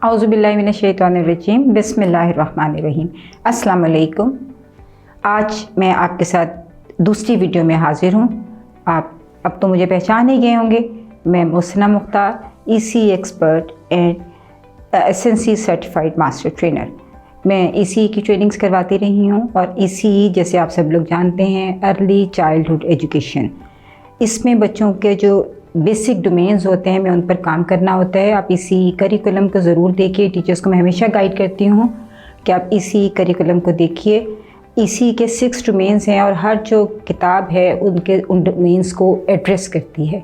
औज़ुबिल्लाहि मिनश्शैतानिर्रजीम बिस्मिल्लाहिर्रहमानिर्रहीम। अस्सलाम वालेकुम। आज मैं आपके साथ दूसरी वीडियो में हाज़िर हूँ। आप अब तो मुझे पहचान ही गए होंगे। मैं Muhsina Mukhtar, ECE expert and SNC certified master trainer. मैं ECE की ट्रेनिंग्स करवाती रही हूँ और ECE जैसे आप सब लोग जानते हैं अर्ली चाइल्डहुड एजुकेशन। इसमें बच्चों के जो बेसिक डोमेन्स होते हैं मैं उन पर काम करना होता है। आप ECE करिकुलम को ज़रूर देखिए। टीचर्स को मैं हमेशा गाइड करती हूँ कि आप ECE करिकुलम को देखिए। ECE के 6 डोमेन्स हैं और हर जो किताब है उन डोमेन्स को एड्रेस करती है।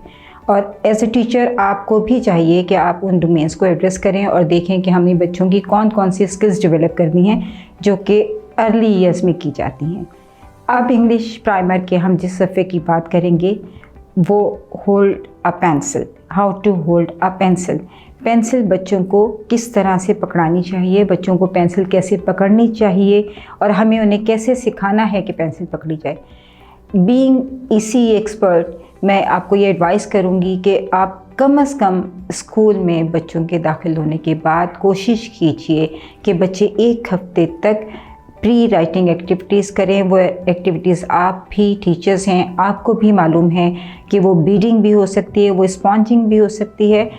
और एज ए टीचर आपको भी चाहिए कि आप उन डोमेन्स को एड्रेस करें और देखें कि हमने बच्चों की कौन कौन सी स्किल्स डेवलप करनी हैं जो कि अर्ली ईयर्स में की जाती हैं। अब इंग्लिश प्राइमर के हम जिस सफ़े की बात करेंगे वो hold a pencil, how to hold a pencil. Pencil बच्चों को किस तरह से पकड़ानी चाहिए, बच्चों को पेंसिल कैसे पकड़नी चाहिए और हमें उन्हें कैसे सिखाना है कि पेंसिल पकड़ी जाए। बीइंग ECE एक्सपर्ट मैं आपको ये एडवाइस करूँगी कि आप कम से कम स्कूल में बच्चों के दाखिल होने के बाद कोशिश कीजिए कि बच्चे 1 हफ्ते तक प्री राइटिंग एक्टिविटीज़ करें। वो एक्टिविटीज़ आप भी टीचर्स हैं, आपको भी मालूम है कि वो बीडिंग भी हो सकती है, वो स्पॉन्जिंग भी हो सकती है,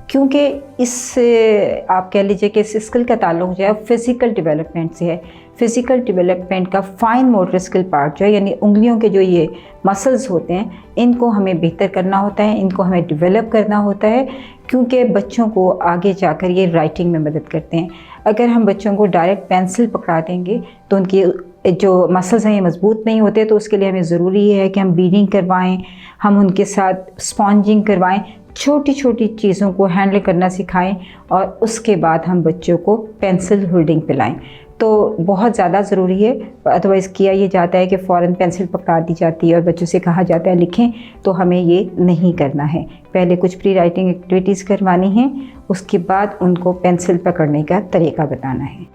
क्योंकि इस आप कह लीजिए कि इस स्किल का ताल्लुक जो है फ़िज़िकल डेवलपमेंट से है। फ़िज़िकल डेवलपमेंट का फाइन मोटर स्किल पार्ट जो है यानी उंगलियों के जो ये मसल्स होते हैं इनको हमें बेहतर करना होता है, इनको हमें डेवलप करना होता है, क्योंकि बच्चों को आगे जाकर ये राइटिंग में मदद करते हैं। अगर हम बच्चों को डायरेक्ट पेंसिल पकड़ा देंगे तो उनकी जो मसल्स हैं ये मज़बूत नहीं होते। तो उसके लिए हमें ज़रूरी है कि हम बीडिंग करवाएं, हम उनके साथ स्पॉन्जिंग करवाएं, छोटी छोटी चीज़ों को हैंडल करना सिखाएं और उसके बाद हम बच्चों को पेंसिल होल्डिंग पिलाएं। तो बहुत ज़्यादा ज़रूरी है। अदरवाइज़ किया ये जाता है कि फ़ौरन पेंसिल पकड़ा दी जाती है और बच्चों से कहा जाता है लिखें, तो हमें ये नहीं करना है। पहले कुछ प्री राइटिंग एक्टिविटीज़ करवानी है, उसके बाद उनको पेंसिल पकड़ने का तरीका बताना है।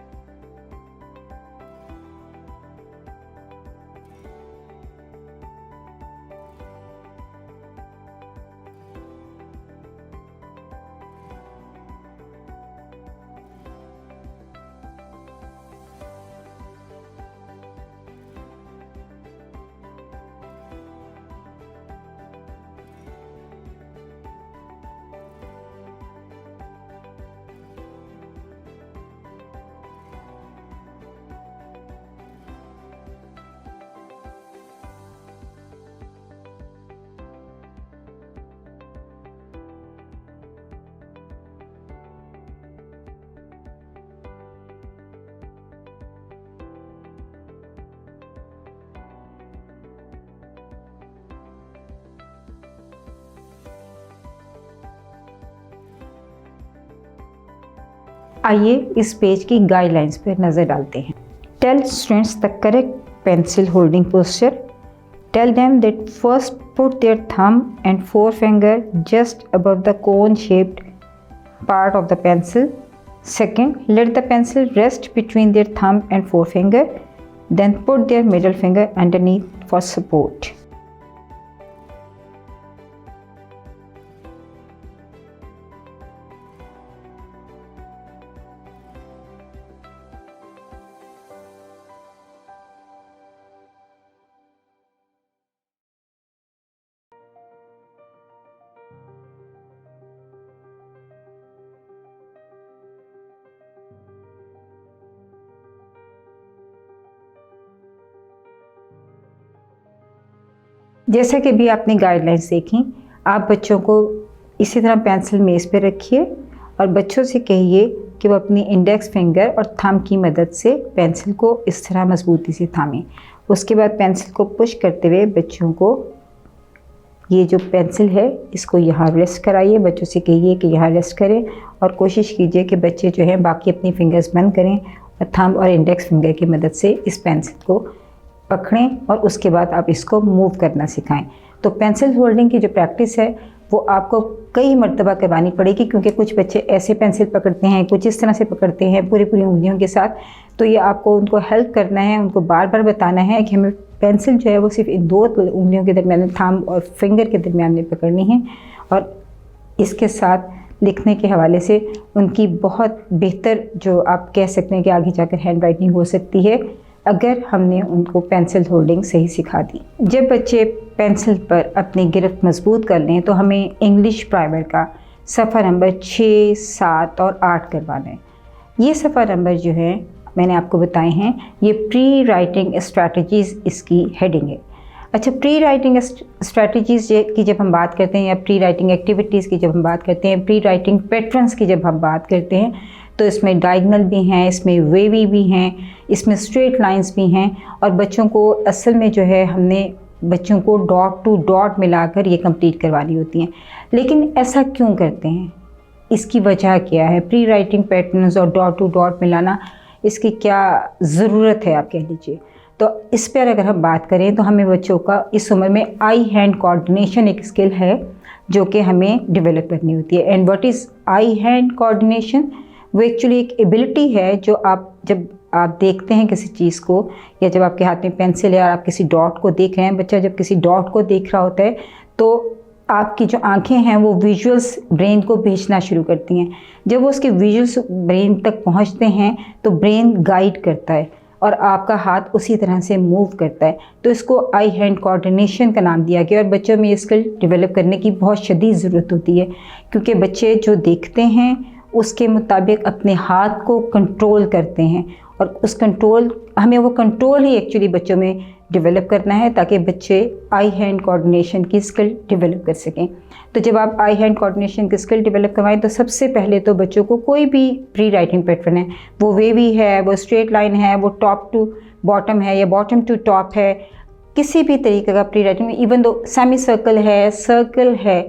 आइए इस पेज की गाइडलाइंस पर नज़र डालते हैं। Tell students the correct pencil holding posture. Tell them that first put their thumb and forefinger just above the cone shaped part of the pencil. Second, let the pencil rest between their thumb and forefinger. Then put their middle finger underneath for support. जैसा कि भी आपने guidelines देखी, आप बच्चों को इसी तरह पेंसिल मेज़ पे रखिए और बच्चों से कहिए कि वो अपनी इंडेक्स फिंगर और थंब की मदद से पेंसिल को इस तरह मजबूती से थामें। उसके बाद पेंसिल को पुश करते हुए बच्चों को ये जो पेंसिल है इसको यहाँ रेस्ट कराइए। बच्चों से कहिए कि यहाँ रेस्ट करें और कोशिश कीजिए कि बच्चे जो हैं बाकी अपनी फिंगर्स बंद करें और थंब और इंडेक्स फिंगर की मदद से इस पेंसिल को पकड़ें और उसके बाद आप इसको मूव करना सिखाएं। तो पेंसिल होल्डिंग की जो प्रैक्टिस है वो आपको कई मरतबा करवानी पड़ेगी, क्योंकि कुछ बच्चे ऐसे पेंसिल पकड़ते हैं, कुछ इस तरह से पकड़ते हैं पूरी पूरी उंगलियों के साथ। तो ये आपको उनको हेल्प करना है, उनको बार बार बताना है कि हमें पेंसिल जो है वो सिर्फ इन 2 उंगलियों के दरमियान, थंब और फिंगर के दरमियान में पकड़नी है और इसके साथ लिखने के हवाले से उनकी बहुत बेहतर जो आप कह सकते हैं कि आगे जाकर हैंड राइटिंग हो सकती है अगर हमने उनको पेंसिल होल्डिंग सही सिखा दी। जब बच्चे पेंसिल पर अपनी गिरफ्त मजबूत कर लें तो हमें इंग्लिश प्राइमर का सफ़ा नंबर 6, 7 और 8 करवाना है। ये सफ़ा नंबर जो है मैंने आपको बताए हैं, ये प्री राइटिंग स्ट्रैटेजीज़ इसकी हेडिंग है। अच्छा, प्री राइटिंग स्ट्रैटेजीज़ की जब हम बात करते हैं या प्री राइटिंग एक्टिविटीज़ की जब हम बात करते हैं, प्री राइटिंग पैटर्न्स की जब हम बात करते हैं, तो इसमें डायगनल भी हैं, इसमें वेवी भी हैं, इसमें स्ट्रेट लाइंस भी हैं। और बच्चों को असल में जो है हमने बच्चों को डॉट टू डॉट मिलाकर ये कंप्लीट करवानी होती हैं। लेकिन ऐसा क्यों करते हैं, इसकी वजह क्या है? प्री राइटिंग पैटर्न्स और डॉट टू डॉट मिलाना, इसकी क्या ज़रूरत है आप कह लीजिए। तो इस पर अगर हम बात करें तो हमें बच्चों का इस उम्र में आई हैंड कोऑर्डिनेशन एक स्किल है जो कि हमें डेवलप करनी होती है। And what is I hand coordination? वो एक्चुअली एक एबिलिटी है जो जब आप देखते हैं किसी चीज़ को, या जब आपके हाथ में पेंसिल है और आप किसी डॉट को देख रहे हैं, बच्चा जब किसी डॉट को देख रहा होता है तो आपकी जो आंखें हैं वो विजुअल्स ब्रेन को भेजना शुरू करती हैं। जब वो उसके विजुअल्स ब्रेन तक पहुंचते हैं तो ब्रेन गाइड करता है और आपका हाथ उसी तरह से मूव करता है। तो इसको आई हैंड कोऑर्डिनेशन का नाम दिया गया। और बच्चों में ये स्किल डेवलप करने की बहुत शदीद ज़रूरत होती है, क्योंकि बच्चे जो देखते हैं उसके मुताबिक अपने हाथ को कंट्रोल करते हैं, और हमें वो कंट्रोल ही एक्चुअली बच्चों में डेवलप करना है ताकि बच्चे आई हैंड कोऑर्डिनेशन की स्किल डेवलप कर सकें। तो जब आप आई हैंड कोऑर्डिनेशन की स्किल डेवलप करवाएं तो सबसे पहले तो बच्चों को कोई भी प्री राइटिंग पैटर्न है, वो वेवी है, वो स्ट्रेट लाइन है, वो टॉप टू बॉटम है या बॉटम टू टॉप है, किसी भी तरीके का प्री राइटिंग में, इवन दो सेमी सर्कल है, सर्कल है,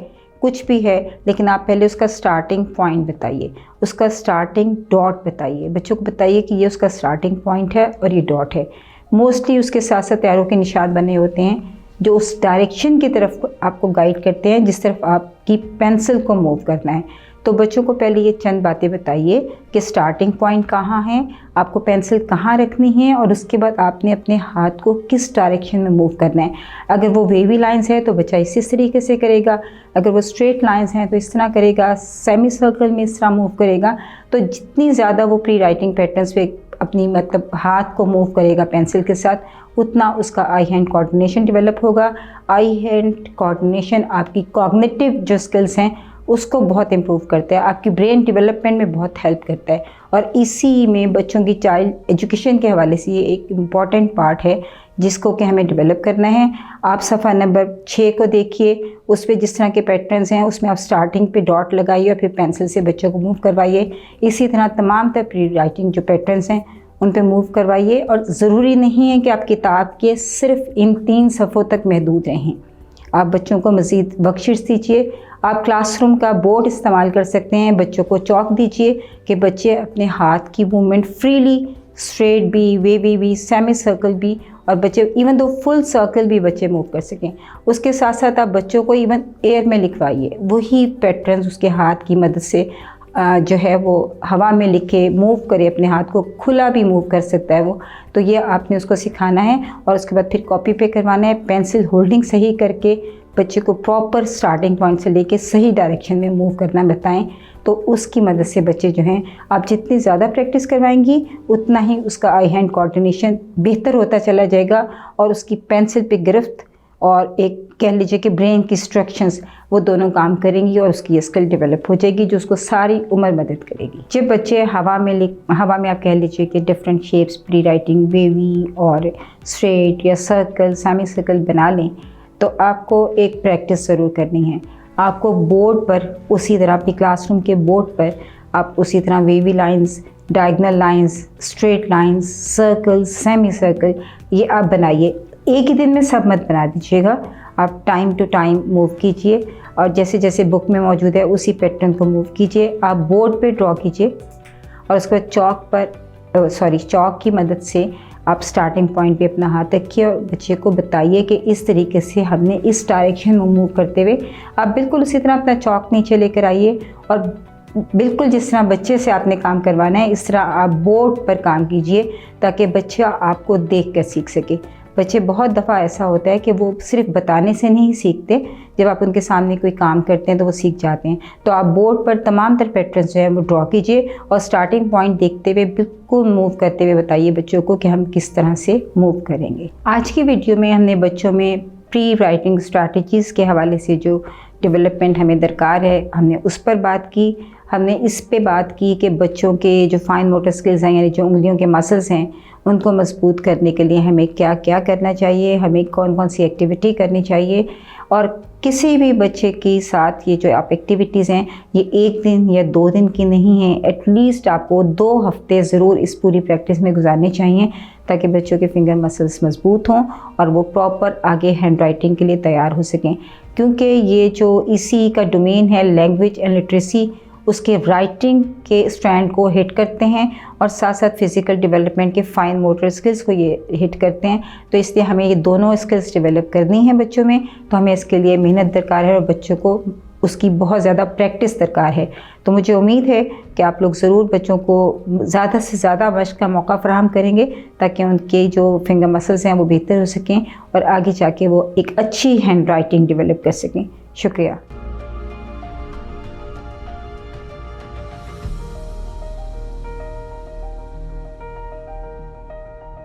कुछ भी है, लेकिन आप पहले उसका स्टार्टिंग पॉइंट बताइए, उसका स्टार्टिंग डॉट बताइए। बच्चों को बताइए कि ये उसका स्टार्टिंग पॉइंट है और ये डॉट है। मोस्टली उसके साथ साथ एरो के निशान बने होते हैं जो उस डायरेक्शन की तरफ आपको गाइड करते हैं जिस तरफ आपकी पेंसिल को मूव करना है। तो बच्चों को पहले ये चंद बातें बताइए कि स्टार्टिंग पॉइंट कहाँ है, आपको पेंसिल कहाँ रखनी है, और उसके बाद आपने अपने हाथ को किस डायरेक्शन में मूव करना है। अगर वो वेवी लाइंस है तो बच्चा इस तरीके से करेगा, अगर वो स्ट्रेट लाइंस हैं तो इस तरह करेगा, सेमी सर्कल में इस तरह मूव करेगा। तो जितनी ज़्यादा वो प्री राइटिंग पैटर्न्स पे अपनी मतलब हाथ को मूव करेगा पेंसिल के साथ, उतना उसका आई हैंड कोऑर्डिनेशन डेवलप होगा। आई हैंड कोऑर्डिनेशन आपकी कॉग्निटिव जो स्किल्स हैं उसको बहुत इम्प्रूव करता है, आपकी ब्रेन डेवलपमेंट में बहुत हेल्प करता है। और इसी में बच्चों की चाइल्ड एजुकेशन के हवाले से ये एक इम्पॉर्टेंट पार्ट है जिसको कि हमें डेवलप करना है। आप सफ़ा नंबर 6 को देखिए, उस पर जिस तरह के पैटर्न्स हैं उसमें आप स्टार्टिंग पे डॉट लगाइए और फिर पेंसिल से बच्चों को मूव करवाइए। इसी तरह तमाम तरह प्री राइटिंग जो पैटर्न्स हैं उन पे मूव करवाइए। और ज़रूरी नहीं है कि आप किताब के सिर्फ इन 3 सफ़ों तक महदूद रहें, आप बच्चों को मज़ीद बख्शिश दीजिए। आप क्लासरूम का बोर्ड इस्तेमाल कर सकते हैं, बच्चों को चौक दीजिए कि बच्चे अपने हाथ की मूवमेंट फ्रीली, स्ट्रेट भी, वेवी भी, सेमी सर्कल भी, और बच्चे इवन दो फुल सर्कल भी बच्चे मूव कर सकें। उसके साथ साथ आप बच्चों को इवन एयर में लिखवाइए, वही पैटर्न्स उसके हाथ की मदद से जो है वो हवा में लिखे, मूव करे, अपने हाथ को खुला भी मूव कर सकता है वो। तो ये आपने उसको सिखाना है और उसके बाद फिर कॉपी पे करवाना है। पेंसिल होल्डिंग सही करके बच्चे को प्रॉपर स्टार्टिंग पॉइंट से लेके सही डायरेक्शन में मूव करना बताएं। तो उसकी मदद से बच्चे जो हैं, आप जितनी ज़्यादा प्रैक्टिस करवाएंगी उतना ही उसका आई हैंड कोऑर्डिनेशन बेहतर होता चला जाएगा और उसकी पेंसिल पे गिरफ्त और एक कह लीजिए कि ब्रेन की इंस्ट्रक्शंस, वो दोनों काम करेंगी और उसकी स्किल डेवलप हो जाएगी जो उसको सारी उम्र मदद करेगी। जब बच्चे हवा में आप कह लीजिए कि different shapes, pre writing, wavy और स्ट्रेट या सर्कल, सेमी सर्कल बना लें, तो आपको एक प्रैक्टिस ज़रूर करनी है। आपको बोर्ड पर उसी तरह, अपनी क्लासरूम के बोर्ड पर आप उसी तरह wavy lines, diagonal lines, straight lines, circle, semi circle, ये आप बनाइए। एक ही दिन में सब मत बना दीजिएगा, आप टाइम टू टाइम मूव कीजिए और जैसे जैसे बुक में मौजूद है उसी पैटर्न को मूव कीजिए। आप बोर्ड पे ड्रॉ कीजिए और उसके बाद चॉक की मदद से आप स्टार्टिंग पॉइंट पे अपना हाथ रखिए और बच्चे को बताइए कि इस तरीके से हमने इस डायरेक्शन में मूव करते हुए, आप बिल्कुल उसी तरह अपना चॉक नीचे लेकर आइए और बिल्कुल जिस तरह बच्चे से आपने काम करवाना है इस तरह आप बोर्ड पर काम कीजिए ताकि बच्चा आपको देख कर सीख सके। बच्चे बहुत दफ़ा ऐसा होता है कि वो सिर्फ बताने से नहीं सीखते, जब आप उनके सामने कोई काम करते हैं तो वो सीख जाते हैं। तो आप बोर्ड पर तमाम तरह पैटर्न्स जो है वो ड्रॉ कीजिए और स्टार्टिंग पॉइंट देखते हुए बिल्कुल मूव करते हुए बताइए बच्चों को कि हम किस तरह से मूव करेंगे। आज की वीडियो में हमने बच्चों में प्री राइटिंग स्ट्रैटेजीज़ के हवाले से जो डेवलपमेंट हमें दरकार है, हमने उस पर बात की। हमने इस पे बात की कि बच्चों के जो फाइन मोटर स्किल्स हैं, यानी जो उंगलियों के मसल्स हैं, उनको मजबूत करने के लिए हमें क्या क्या करना चाहिए, हमें कौन कौन सी एक्टिविटी करनी चाहिए। और किसी भी बच्चे के साथ ये जो आप एक्टिविटीज़ हैं ये 1 दिन या 2 दिन की नहीं हैं, एटलीस्ट आपको 2 हफ्ते ज़रूर इस पूरी प्रैक्टिस में गुजारने चाहिए, ताकि बच्चों के फिंगर मसल्स मजबूत हों और वो प्रॉपर आगे हैंड राइटिंग के लिए तैयार हो सकें। क्योंकि ये जो इसी का डोमेन है लैंग्वेज एंड लिटरेसी, उसके राइटिंग के स्ट्रैंड को हिट करते हैं और साथ साथ फिज़िकल डेवलपमेंट के फाइन मोटर स्किल्स को ये हिट करते हैं। तो इसलिए हमें ये दोनों स्किल्स डेवलप करनी है बच्चों में, तो हमें इसके लिए मेहनत दरकार है और बच्चों को उसकी बहुत ज़्यादा प्रैक्टिस दरकार है। तो मुझे उम्मीद है कि आप लोग ज़रूर बच्चों को ज़्यादा से ज़्यादा मशक़ का मौका फ़राहम करेंगे, ताकि उनके जो फिंगर मसल्स हैं वो बेहतर हो सकें और आगे जाके वो एक अच्छी हैंड राइटिंग डेवलप कर सकें। शुक्रिया।